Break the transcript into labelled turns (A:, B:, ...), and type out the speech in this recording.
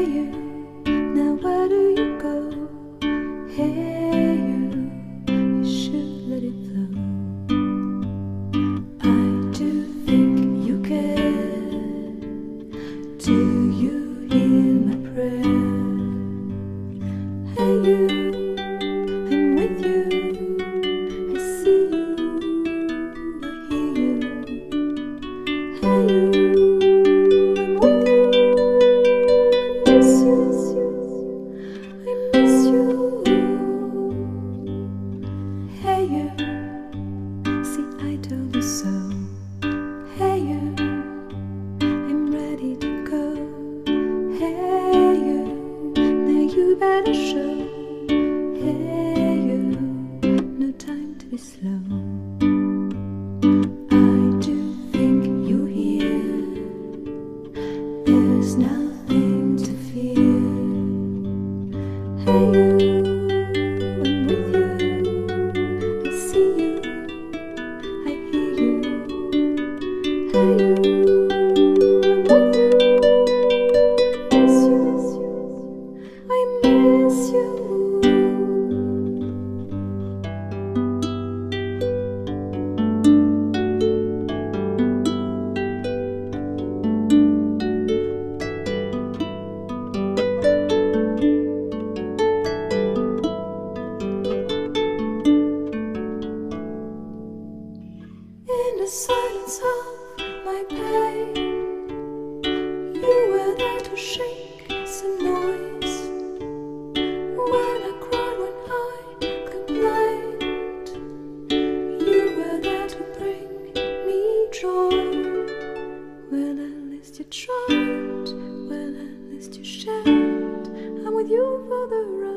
A: you, now where do you go? Hey you should let it flow. I do think you care. Do you hear my prayer? Hey you, I'm with you. I see you, I hear you. Hey you, I'm with you. I miss you, I miss you. Hey you, see I told you so. Hey you, I'm ready to go. Hey you, now you better show. Hey you, no time to be slow. I do think you hear. There's nothing to fear. Hey you, I'm with you. I see you, I hear you. Hey you, I'm with you. I miss you, I miss you. In the silence of my pain, you were there to shake some noise. When I cried, when I complained, you were there to bring me joy. Well, at least you tried, well, at least you shared. I'm with you for the ride.